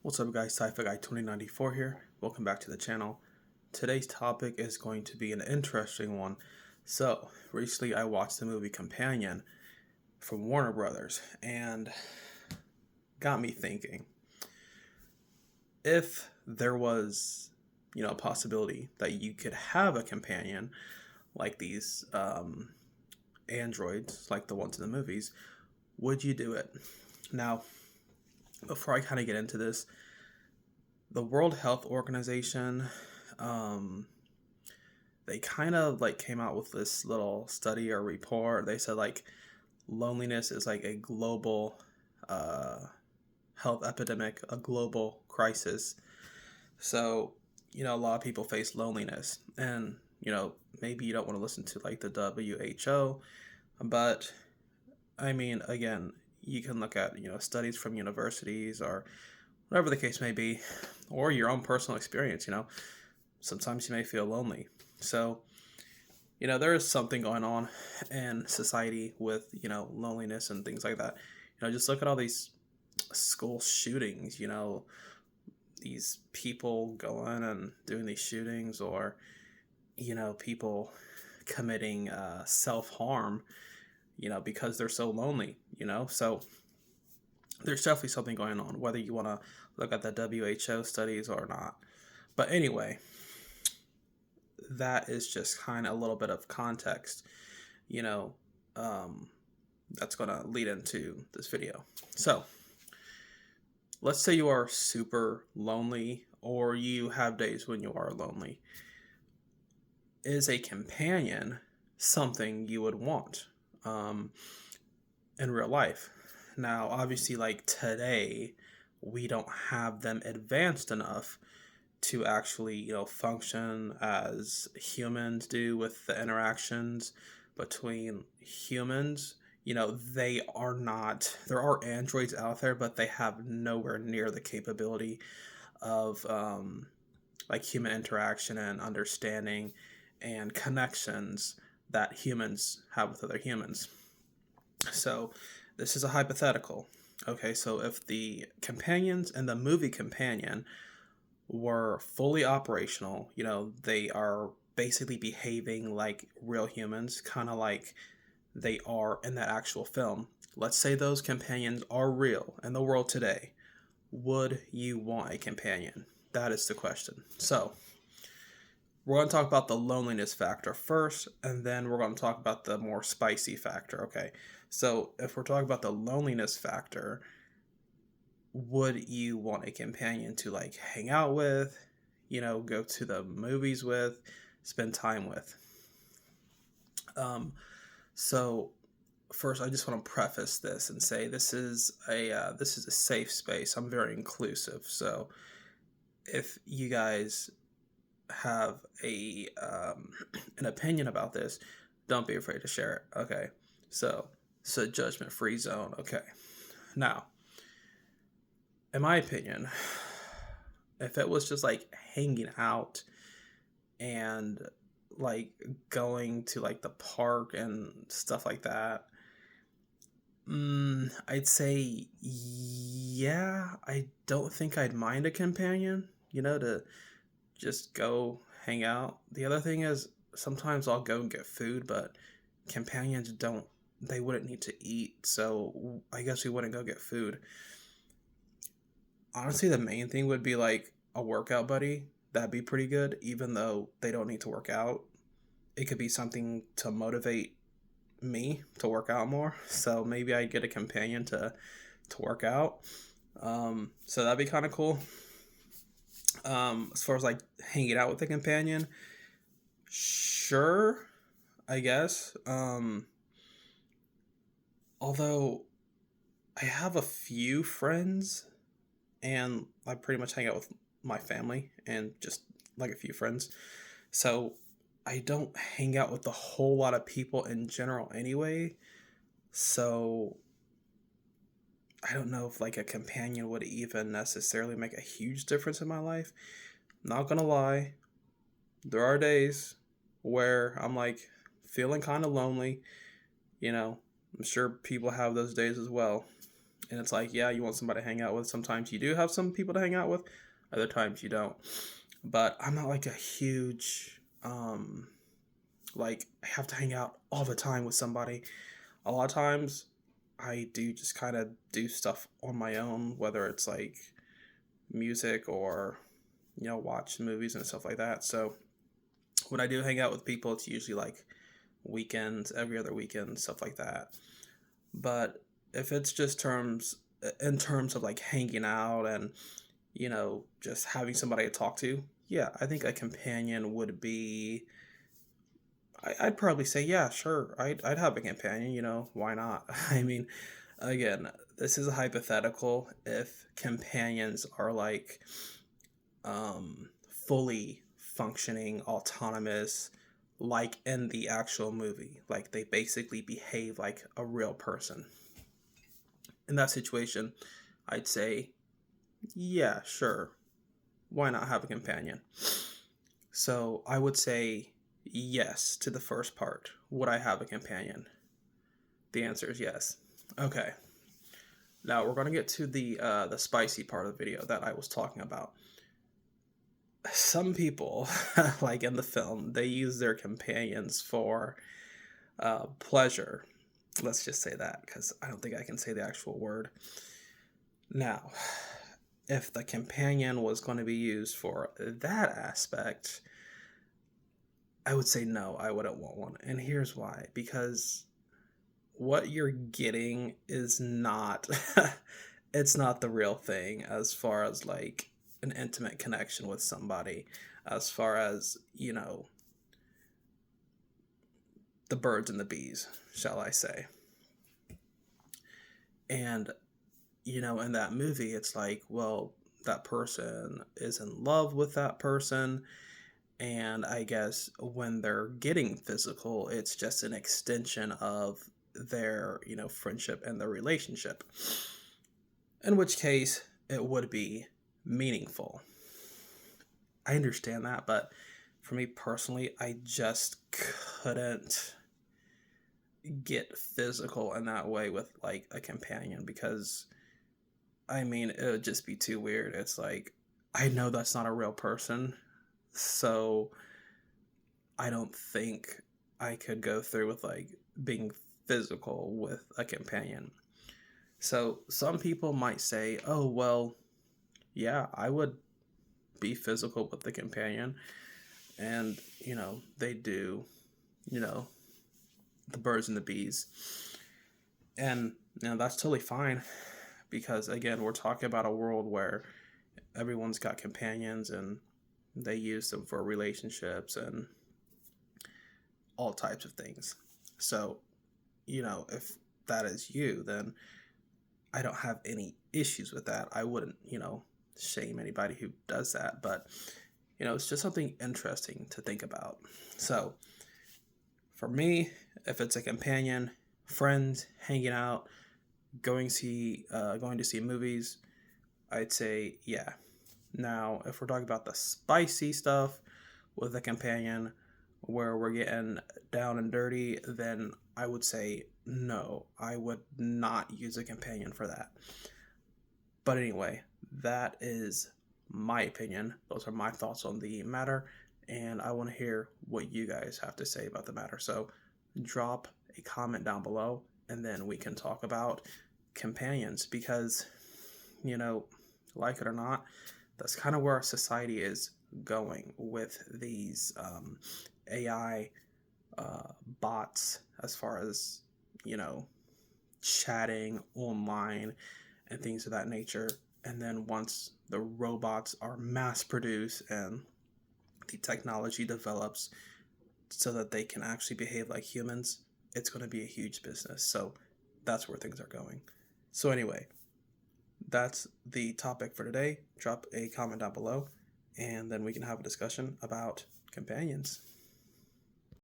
What's up guys, Sci-Fi Guy 2094 here. Welcome back to the channel. Today's topic is going to be an interesting one. So, recently I watched the movie Companion from Warner Brothers and got me thinking. If there was, a possibility that you could have a companion like these androids, like the ones in the movies, would you do it? Now, before I kind of get into this, the World Health Organization, they kind of came out with this little study or report. They said loneliness is like a global health epidemic, a global crisis. So, a lot of people face loneliness, and maybe you don't want to listen to the WHO, but I mean, again, you can look at studies from universities or whatever the case may be, or your own personal experience. Sometimes you may feel lonely. So there is something going on in society with loneliness and things like that. Just look at all these school shootings. These people going and doing these shootings, or people committing self-harm because they're so lonely. So there's definitely something going on, whether you want to look at the WHO studies or not. But anyway, that is just kind of a little bit of context, that's going to lead into this video. So let's say you are super lonely, or you have days when you are lonely. Is a companion something you would want in real life? Now, obviously, today, we don't have them advanced enough to actually, function as humans do with the interactions between humans. They are not, there are androids out there, but they have nowhere near the capability of, human interaction and understanding and connections that humans have with other humans. So, this is a hypothetical. Okay, so if the companions in the movie Companion were fully operational, they are basically behaving like real humans, kind of like they are in that actual film. Let's say those companions are real in the world today. Would you want a companion? That is the question. So, we're going to talk about the loneliness factor first, and then we're going to talk about the more spicy factor, okay? So, if we're talking about the loneliness factor, would you want a companion to hang out with, go to the movies with, spend time with? So first, I just want to preface this and say this is a safe space. I'm very inclusive, so if you guys have an opinion about this, don't be afraid to share it. Okay, so it's a judgment-free zone. Okay, now, in my opinion, if it was just hanging out and going to the park and stuff like that, I'd say yeah. I don't think I'd mind a companion, to just go hang out. The other thing is, sometimes I'll go and get food, but companions they wouldn't need to eat, so I guess we wouldn't go get food. Honestly, the main thing would be a workout buddy. That'd be pretty good, even though they don't need to work out. It could be something to motivate me to work out more. So maybe I'd get a companion to work out. So that'd be kind of cool. As far as hanging out with a companion, sure, I guess. Although I have a few friends, and I pretty much hang out with my family and just a few friends. So I don't hang out with a whole lot of people in general anyway. So I don't know if a companion would even necessarily make a huge difference in my life. Not gonna lie, there are days where I'm feeling kind of lonely. I'm sure people have those days as well. And it's like, yeah, you want somebody to hang out with. Sometimes you do have some people to hang out with, other times you don't. But I'm not like a huge, like, I have to hang out all the time with somebody. A lot of times I do just kind of do stuff on my own, whether it's like music or, watch movies and stuff like that. So when I do hang out with people, it's usually like weekends, every other weekend, stuff like that. But if it's just in terms of like hanging out and, just having somebody to talk to, yeah, I think a companion would be. I'd probably say, yeah, sure. I'd have a companion. Why not? I mean, again, this is a hypothetical. If companions are like fully functioning, autonomous, like in the actual movie, like they basically behave like a real person. In that situation, I'd say, yeah, sure. Why not have a companion? So I would say yes to the first part. Would I have a companion? The answer is yes. Okay. Now we're going to get to the spicy part of the video that I was talking about. Some people, like in the film, they use their companions for pleasure. Let's just say that, because I don't think I can say the actual word. Now, if the companion was going to be used for that aspect, I would say no, I wouldn't want one. And here's why. Because what you're getting is not it's not the real thing as far as like an intimate connection with somebody, as far as, the birds and the bees, shall I say. And in that movie, it's like, well, that person is in love with that person. And I guess when they're getting physical, it's just an extension of their, friendship and their relationship. In which case, it would be meaningful. I understand that, but for me personally, I just couldn't get physical in that way with like a companion, because I mean, it would just be too weird. It's like, I know that's not a real person, so I don't think I could go through with like being physical with a companion. So some people might say, oh, well, yeah, I would be physical with the companion. And, they do, you know, the birds and the bees. And, that's totally fine, because, again, we're talking about a world where everyone's got companions and they use them for relationships and all types of things. So, if that is you, then I don't have any issues with that. I wouldn't, shame anybody who does that, but, it's just something interesting to think about. So, for me, if it's a companion, friends, hanging out, going to see movies, I'd say yeah. Now, if we're talking about the spicy stuff with a companion, where we're getting down and dirty, then I would say no. I would not use a companion for that. But anyway, that is my opinion. Those are my thoughts on the matter, and I want to hear what you guys have to say about the matter. So drop a comment down below, and then we can talk about companions, because, like it or not, that's kind of where our society is going with these AI bots, as far as, chatting online and things of that nature. And then once the robots are mass produced and the technology develops so that they can actually behave like humans, it's going to be a huge business. So that's where things are going. So anyway, that's the topic for today. Drop a comment down below, and then we can have a discussion about companions.